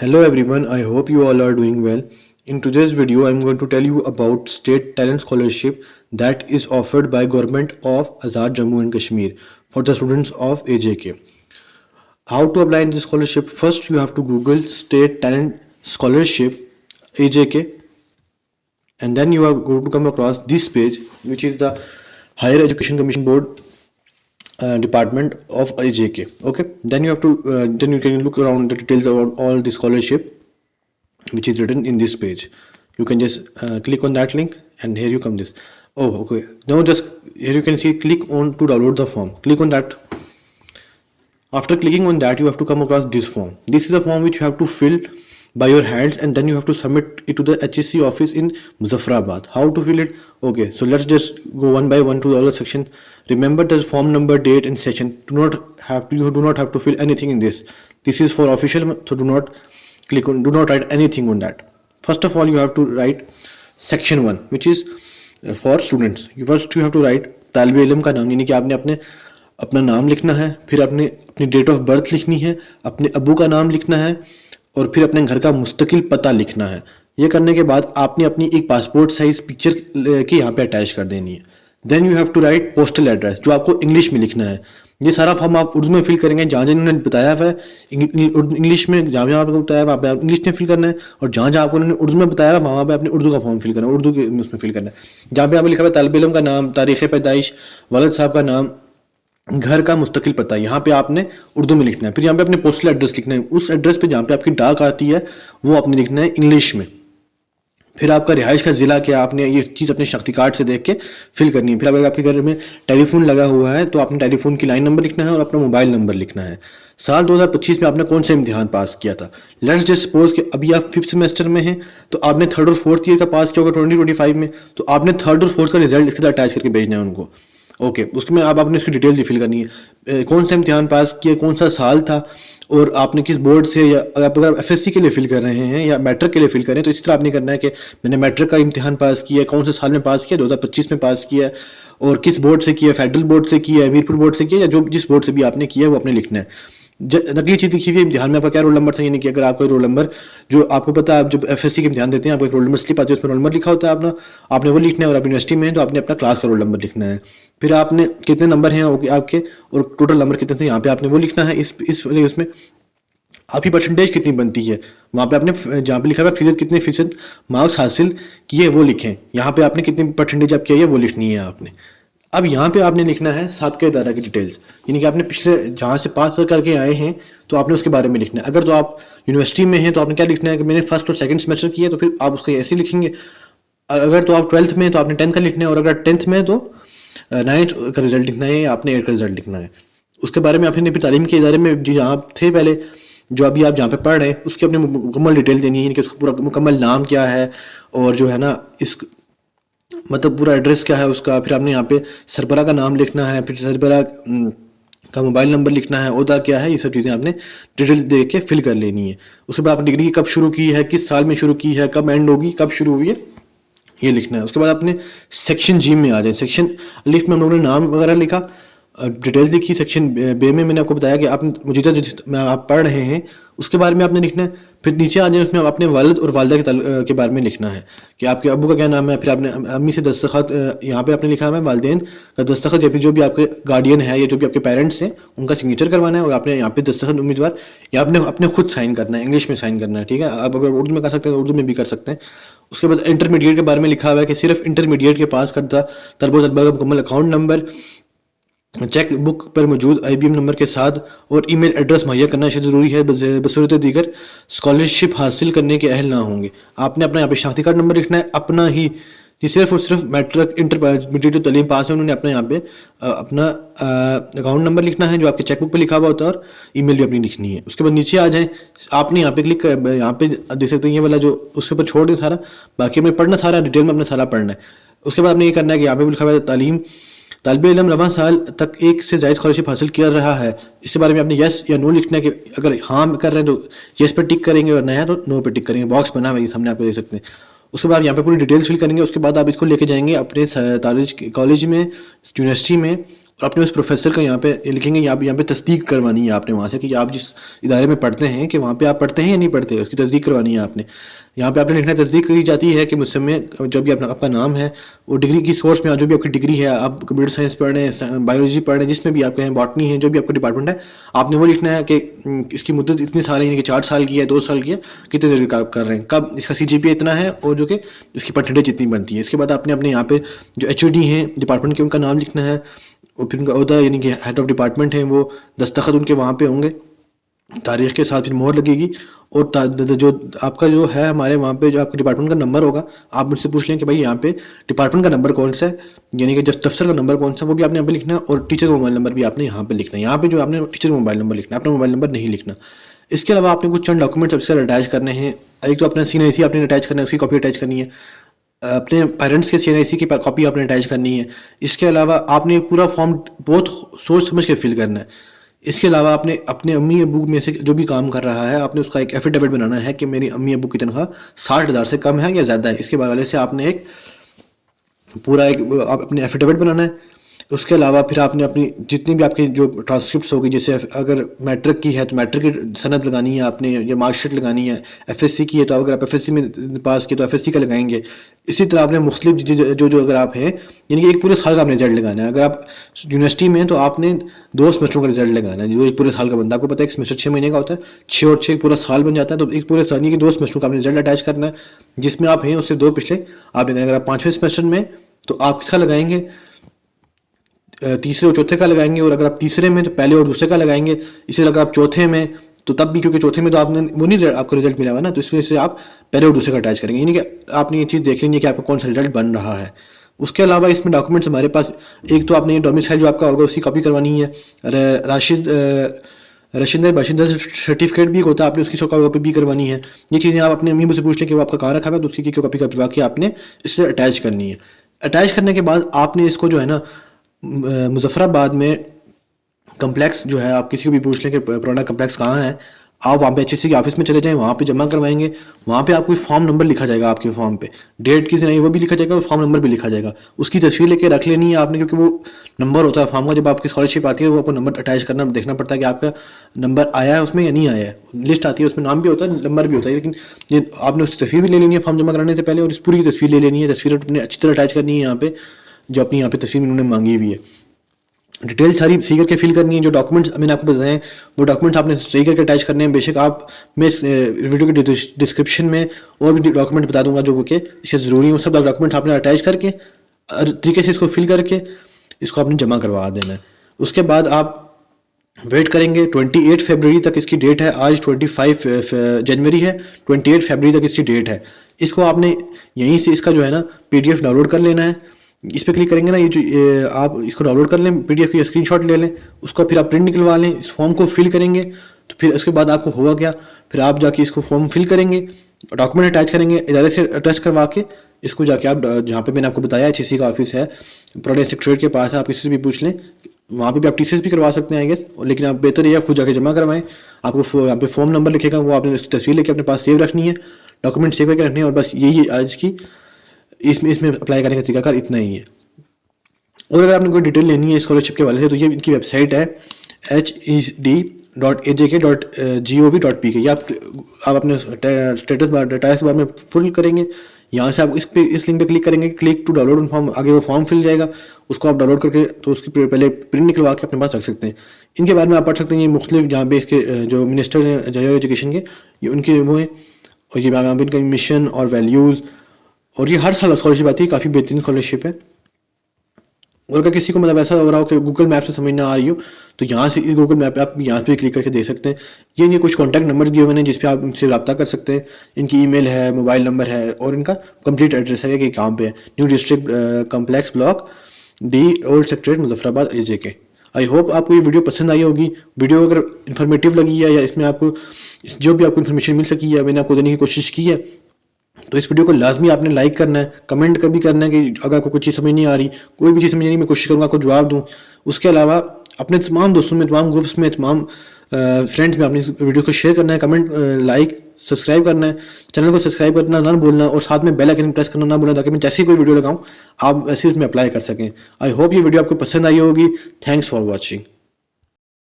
Hello everyone, I hope you all are doing well. In today's video, I'm going to tell you about state talent scholarship that is offered by government of Azad Jammu and Kashmir for the students of AJK. How to apply in this scholarship? First, you have to Google state talent scholarship AJK, and then you are going to come across this page, which is the Higher Education Commission Board department of AJK. Okay, then you have to then you can look around the details about all the scholarship which is written in this page. You can just click on that link, and here you come this. Oh, okay, now just here you can see click on to download the form. Click on that. After clicking on that, you have to come across this form. This is a form which you have to fill by your hands, and then you have to submit it to the HSC office in Muzaffarabad. How to fill it? Okay, so let's just go one by one to all the section. Remember the form number, date and session. You do not have to fill anything in this. This is for official, so do not write anything on that. First of all, you have to write section 1, which is for students. First you have to write तालिबे इल्म का नाम, यानी कि आपने अपना नाम लिखना है, फिर आपने अपनी डेट ऑफ बर्थ लिखनी है, अपने अबू का नाम लिखना है, और फिर अपने घर का मुस्तकिल पता लिखना है। ये करने के बाद आपने अपनी एक पासपोर्ट साइज पिक्चर की यहाँ पे अटैच कर देनी है। Then you have to write postal address, जो आपको इंग्लिश में लिखना है। ये सारा फॉर्म आप उर्दू में फिल करेंगे, जहाँ जहाँ उन्होंने बताया हुआ है इंग्लिश में, जहाँ जहाँ आपको बताया वहाँ पे आप इंग्लिश में फिल करना है, और जहाँ जहाँ आपको उन्होंने उर्दू में बताया है वहाँ पे आपने उर्दू का फॉर्म फिल करना है, उर्दू के उसमें फिल करना है। जहाँ पे आपने लिखा हुआ है तालिब इल्म का नाम, तारीख़ पैदाइश, वालिद साहब का नाम, घर का मुस्तकिल पता, यहाँ पे आपने उर्दू में लिखना है। फिर यहाँ पे अपने पोस्टल एड्रेस लिखना है, उस एड्रेस पे जहाँ पे आपकी डाक आती है वो आपने लिखना है इंग्लिश में। फिर आपका रिहाइश का ज़िला क्या, आपने ये चीज़ अपने शनाख्ती कार्ड से देख के फिल करनी है। फिर अगर आपके घर में टेलीफोन लगा हुआ है तो आपने टेलीफोन की लाइन नंबर लिखना है और अपना मोबाइल नंबर लिखना है। साल 2025 में आपने कौन सा इम्तिहान पास किया था। लेट्स जस्ट सपोज कि अभी आप 5th सेमेस्टर में हैं, तो आपने 3rd और 4th ईयर का पास किया होगा 2025 में, तो आपने 3rd और 4th का रिजल्ट इसके साथ अटैच करके भेजना है उनको। ओके, उसमें आपने उसकी डिटेल भी फिल करनी है, कौन सा इम्तिहान पास किया, कौन सा साल था, और आपने किस बोर्ड से, या अगर एफएससी के लिए फिल कर रहे हैं या मैट्रिक के लिए फिल कर रहे हैं तो इसी तरह आपने करना है कि मैंने मैट्रिक का इम्तिहान पास किया, कौन से साल में पास किया, 2025 में पास किया, और किस बोर्ड से किया, फेडरल बोर्ड से किया, मीरपुर बोर्ड से किया, या जो जिस बोर्ड से भी आपने किया वो आपने लिखना है। नकली चीज़ लिखी हुई इम्तिहान में आपका क्या रोल नंबर था, यानी कि अगर आपका रोल नंबर, जो आपको पता है आप जब एफएससी के इम्तिहान देते हैं आपको एक रोल नंबर स्लिप आती है, उसमें रोल नंबर लिखा होता है अपना, आपने वो लिखना है। और आप यूनिवर्सिटी में हैं तो आपने अपना क्लास का रोल नंबर लिखना है। फिर आपने कितने नंबर हैं आपके और टोटल नंबर कितने थे यहाँ पे आपने वो लिखना है। इस उसमें आपकी परसेंटेज कितनी बनती है, वहाँ पे आपने जहाँ पे लिखा हुआ फीसद कितने फीसद मार्क्स हासिल किए वो लिखें, यहाँ पे आपने कितनी परसेंटेज आप किया है वो लिखनी है आपने। अब यहाँ पे आपने लिखना है साबिक़ा इदारा की डिटेल्स, यानी कि आपने पिछले जहाँ से पास करके आए हैं तो आपने उसके बारे में लिखना है। अगर तो आप यूनिवर्सिटी में हैं तो आपने क्या लिखना है कि मैंने 1st और 2nd सेमेस्टर किया, तो फिर आप उसको ऐसे लिखेंगे। अगर तो आप 12th में तो आपने 10th का लिखना है, और अगर 10th में तो 9th का रिजल्ट लिखना है या आपने 8th का रिजल्ट लिखना है। उसके बारे में आपने फिर तालीम के इदारे में जहाँ आप थे पहले, जो अभी आप जहाँ पे पढ़ रहे हैं उसकी अपनी मुकम्मल डिटेल देनी है, यानी कि उसका पूरा मुकम्मल नाम क्या है, और जो है ना इस मतलब पूरा एड्रेस क्या है उसका। फिर आपने यहाँ पे सरबरा का नाम लिखना है, फिर सरबरा का मोबाइल नंबर लिखना है, ओहदा क्या है, ये सब चीज़ें आपने डिटेल दे के फिल कर लेनी है। उसके बाद आपने डिग्री कब शुरू की है, किस साल में शुरू की है, कब एंड होगी, कब शुरू हुई है, ये लिखना है। उसके बाद आपने सेक्शन जी में आ जाए। सेक्शन अलिफ में हम लोगों ने नाम वगैरह लिखा, डिटेल्स लिखी। सेक्शन बे में मैंने आपको बताया कि आप मौजूदा जो आप पढ़ रहे हैं उसके बारे में आपने लिखना है। फिर नीचे आ जाए, उसमें आपने वालिद और वालिदा के बारे में लिखना है कि आपके अब्बू का क्या नाम है, फिर आपने अम्मी से दस्तखत यहाँ पे आपने लिखा है वालिदैन का दस्तखत, या फिर जो भी आपके गार्डियन है या जो भी आपके पेरेंट्स हैं उनका सिग्नेचर करवाना है, और आपने यहाँ पे दस्तखत उम्मीदवार या आपने अपने खुद साइन करना है, इंग्लिश में साइन करना है। ठीक है, आप अगर उर्दू में कर सकते हैं तो उर्दू में भी कर सकते हैं। उसके बाद इंटरमीडिएट के बारे में लिखा हुआ है कि सिर्फ इंटरमीडिएट के पास करता तलबो तलबा का मुकम्मल अकाउंट नंबर, चेक बुक पर मौजूद IBM नंबर के साथ और ईमेल एड्रेस मुहैया करना ज़रूरी है, बसूरत दीगर स्कॉलरशिप हासिल करने के अहल ना होंगे। आपने अपना यहाँ पे शनाख्ती कार्ड नंबर लिखना है अपना ही, कि सिर्फ और सिर्फ मैट्रिक इंटरमीडिएट तालीम पास है उन्होंने अपने यहाँ पे अपना अकाउंट नंबर लिखना है जो आपके चेकबुक पे लिखा हुआ होता है, और ईमेल भी अपनी लिखनी है। उसके बाद नीचे आ जाएँ, आपने यहाँ पे क्लिक यहाँ पे देख सकते हैं ये वाला जो उसके ऊपर छोड़ दें सारा, बाकी हमें पढ़ना सारा डिटेल में अपना सारा पढ़ना है। उसके बाद आपने ये करना है कि यहाँ पे लिखा हुआ है तालीम तालिब इल्म रवां साल तक एक से ज़ायद स्कॉलरशिप हासिल कर रहा है। इसके बारे में आपने यस या नो लिखना है कि अगर हाँ कर रहे हैं तो यस पर टिक करेंगे, और नया तो नो पर टिक करेंगे। बॉक्स बना हुआ है सामने आपको देख सकते हैं। उसके बाद यहाँ पे पूरी डिटेल्स फिल करेंगे। उसके बाद आप इसको लेके जाएंगे अपने कॉलेज में, यूनिवर्सिटी में, और अपने उस प्रोफेसर का यहाँ पे लिखेंगे, यहाँ पे तस्दीक करवानी है आपने वहाँ से कि आप जिस इदारे में पढ़ते हैं कि वहाँ पे आप पढ़ते हैं या नहीं पढ़ते, उसकी तस्दीक करवानी है आपने। यहाँ पे आपने लिखना है तस्दीक की जाती है कि मुझसे में जब भी आपका नाम है वो डिग्री की सोर्स में जो भी आपकी डिग्री है, आप कंप्यूटर साइंस पढ़ रहे हैं, बायोलॉजी पढ़ रहे हैं, जिसमें भी आपके हैं, बॉटनी है, जो भी आपका डिपार्टमेंट है, आपने वो लिखना है कि इसकी मुद्दत इतने साल है, यानी कि 4 साल की है, 2 साल की है, कितने देर का कर रहे हैं, कब इसका CGPA इतना है और जो कि इसकी परसेंटेज इतनी बनती है। इसके बाद आपने अपने यहाँ पे जो HOD हैं डिपार्टमेंट के, उनका नाम लिखना है और फिर उनका अहदा यानी कि हेड ऑफ डिपार्टमेंट है, वो दस्तखत उनके वहाँ पे होंगे, तारीख के साथ फिर मोहर लगेगी। और जो आपका जो है हमारे वहाँ पे जो आपका डिपार्टमेंट का नंबर होगा, आप मुझसे पूछ लें कि भाई यहाँ पे डिपार्टमेंट का नंबर कौन सा है, यानी कि जब दफ्तर का नंबर कौन सा, वो भी आपने यहाँ पे लिखना है। और टीचर का मोबाइल नंबर भी आपने यहाँ पे लिखना है। यहाँ पे जो आपने टीचर का मोबाइल नंबर लिखना है, अपना मोबाइल नंबर नहीं लिखना। इसके अलावा आपने कुछ चंद डॉक्यूमेंट्स सबसे अटैच करने हैं। एक तो अपना CNIC आपने अटैच करना है, उसकी कॉपी अटैच करनी है। अपने पेरेंट्स के CNIC की कॉपी आपने अटैच करनी है। इसके अलावा आपने पूरा फॉर्म बहुत सोच समझ के फिल करना है। इसके अलावा आपने अपने अम्मी अबू में से जो भी काम कर रहा है, आपने उसका एक एफिडेविट बनाना है कि मेरी अम्मी अबू की तनख्वाह 60,000 से कम है या ज़्यादा है। इसके हवाले से आपने एक पूरा एक आप अपने एफिडेविट बनाना है। उसके अलावा फिर आपने अपनी जितनी भी आपकी जो ट्रांसक्रिप्ट्स होगी, जैसे अगर मैट्रिक की है तो मैट्रिक की सनद लगानी है आपने, या मार्कशीट लगानी है। FSC की है तो अगर आप FSC में पास किए तो FSC का लगाएंगे। इसी तरह आपने मुख्तलिफ जो अगर आप हैं, यानी कि एक पूरे साल का आपने रिजल्ट लगाना है। अगर आप यूनिवर्सिटी में हैं तो आपने 2 सेमेस्टरों का रिजल्ट लगाना है, जो एक पूरे साल का बनता है। आपको पता है एक सेमेस्टर 6 महीने का होता है, 6 और 6 पूरा साल बन जाता है। तो एक पूरे साल की 2 सेमेस्टरों का आपने रिजल्ट अटैच करना है, जिसमें आप हैं उससे 2 पिछले आपने। अगर आप 5वें सेमेस्टर में तो आप किसका लगाएंगे, तीसरे और चौथे का लगाएंगे। और अगर आप तीसरे में तो पहले और दूसरे का लगाएंगे। इसी अगर आप चौथे में तो तब भी, क्योंकि चौथे में तो आपने वो नहीं आपको रिजल्ट मिला हुआ ना, तो इस वजह से आप पहले और दूसरे का अटैच करेंगे। यानी कि आपने ये चीज़ देख लेनी है कि आपका कौन सा रिजल्ट बन रहा है। उसके अलावा इसमें डॉक्यूमेंट्स हमारे पास, एक तो आपने ये डोमिसाइल जो आपका होगा उसकी कॉपी करवानी है। रशिंदा बाशिंदा सर्टिफिकेट भी होता है, आपने उसकी कॉपी भी करवानी है। ये चीज़ें आप अपने अम्मी से पूछ लें कि वो आपका कहाँ रखा हुआ है, तो उसकी कॉपी करवा के आपने इससे अटैच करनी है। अटैच करने के बाद आपने इसको जो है ना मुजफ्फराबाद में कम्प्लेक्स जो है, आप किसी को भी पूछ लें कि पुराना कम्प्लेक्स कहाँ है, आप वहाँ पे HSC के ऑफिस में चले जाएं, वहाँ पे जमा करवाएंगे। वहाँ पे आपको फॉर्म नंबर लिखा जाएगा, आपके फॉर्म पे डेट किसी नहीं वो भी लिखा जाएगा और फॉर्म नंबर भी लिखा जाएगा। उसकी तस्वीर लेके रख लेनी है आपने, क्योंकि वो नंबर होता है फॉर्म का। जब आपकी स्कॉलरशिप आती है वो आपको नंबर अटैच करना, देखना पड़ता है कि आपका नंबर आया है उसमें या नहीं आया है। लिस्ट आती है, उसमें नाम भी होता है, नंबर भी होता है, लेकिन ये आपने उसकी तस्वीर भी ले लेनी है फॉर्म जमा कराने से पहले, और इस पूरी तस्वीर ले लेनी है। तस्वीर अपने अच्छी तरह अटैच करनी है यहाँ पे, जो अपनी यहाँ पे तस्वीर उन्होंने मांगी हुई है। डिटेल सारी सही करके फिल करनी है। जो डॉक्यूमेंट्स मैंने आपको बताए हैं वो डॉक्यूमेंट्स आपने सही करके अटैच करने हैं। बेशक आप मैं इस वीडियो के डिस्क्रिप्शन में और भी डॉक्यूमेंट बता दूंगा जो कि इससे ज़रूरी है। वो सब डॉक्यूमेंट्स आपने अटैच करके तरीके से इसको फिल करके इसको आपने जमा करवा देना है। उसके बाद आप वेट करेंगे 28 फरवरी तक इसकी डेट है। आज 25 जनवरी है, 28 फरवरी तक इसकी डेट है। इसको आपने यहीं से इसका जो है ना PDF डाउनलोड कर लेना है। इस पर क्लिक करेंगे ना, ये आप इसको डाउनलोड कर लें, PDF की स्क्रीनशॉट ले लें, उसको फिर आप प्रिंट निकलवा लें, इस फॉर्म को फिल करेंगे। तो फिर उसके बाद आपको होगा क्या, फिर आप जाके इसको फॉर्म फिल करेंगे, डॉक्यूमेंट अटैच करेंगे, इदारे से अटैच करवा के इसको जाके आप जहाँ पे मैंने आपको बताया HSC का ऑफिस है, पुराने सेक्रेटरीट के पास है, आप किसी से भी पूछ लें, वहाँ पे भी आप TCS भी करवा सकते हैं आई गेस। लेकिन आप बेहतर ये खुद जाके जमा करवाएं। आपको यहाँ पे फॉर्म नंबर लिखेगा, वो आपने उसकी तस्वीर लेके अपने पास सेव रखनी है, डॉक्यूमेंट सेव करके रखनी है। और बस यही आज की इसमें अप्लाई करने का तरीकाकार इतना ही है। और अगर आपने कोई डिटेल लेनी है स्कॉलरशिप के वाले से, तो ये इनकी वेबसाइट है hed.aj.gov.pk। ये आप अपने स्टेटस बार डाटा बार में फुल करेंगे। यहाँ से आप इस लिंक पे क्लिक करेंगे, क्लिक टू डाउनलोड फॉर्म, आगे वो फॉर्म फिल जाएगा, उसको आप डाउनलोड करके तो उसकी पहले प्रिंट निकलवा के अपने पास रख सकते हैं। इनके बारे में आप पढ़ सकते हैं। ये मुख्तलिफ जहाँ पे इसके जो मिनिस्टर हैं हायर एजुकेशन के, ये उनके वो हैं, और ये इनका मिशन और वैल्यूज़, और ये हर साल स्कॉलरशिप आती है, काफ़ी बेहतरीन स्कॉलरशिप है। और अगर किसी को मतलब ऐसा लग रहा हो कि गूगल मैप से समझ ना आ रही हो, तो यहाँ से गूगल मैप पे आप यहाँ पे क्लिक करके देख सकते हैं। ये कुछ कॉन्टैक्ट नंबर दिए हुए हैं जिस पे आप इनसे रब्ता कर सकते हैं। इनकी ईमेल है, मोबाइल नंबर है, और इनका कंप्लीट एड्रेस है कि कहाँ पे है। New district complex block D old secretariat Muzaffarabad AJ। I hope आपको ये वीडियो पसंद आई होगी। वीडियो अगर इन्फॉर्मेटिव लगी है या इसमें आपको जो भी आपको इन्फॉर्मेशन मिल सकी है मैंने आपको देने की कोशिश की है, तो इस वीडियो को लाजमी आपने लाइक करना है, कमेंट कभी करना है कि अगर आपको कोई चीज़ समझ नहीं आ रही, कोई भी चीज़ समझ नहीं, मैं कोशिश करूँगा आपको जवाब दूँ। उसके अलावा अपने तमाम दोस्तों में, तमाम ग्रुप्स में, तमाम फ्रेंड्स में अपनी वीडियो को शेयर करना है, कमेंट लाइक सब्सक्राइब करना है, चैनल को सब्सक्राइब करना ना भूलना और साथ में बेल आइकन प्रेस करना ना भूलना, ताकि मैं जैसे ही कोई वीडियो लगाऊं आप वैसे उसमें अप्लाई कर सकें। आई होप ये वीडियो आपको पसंद आई होगी। Thanks for watching.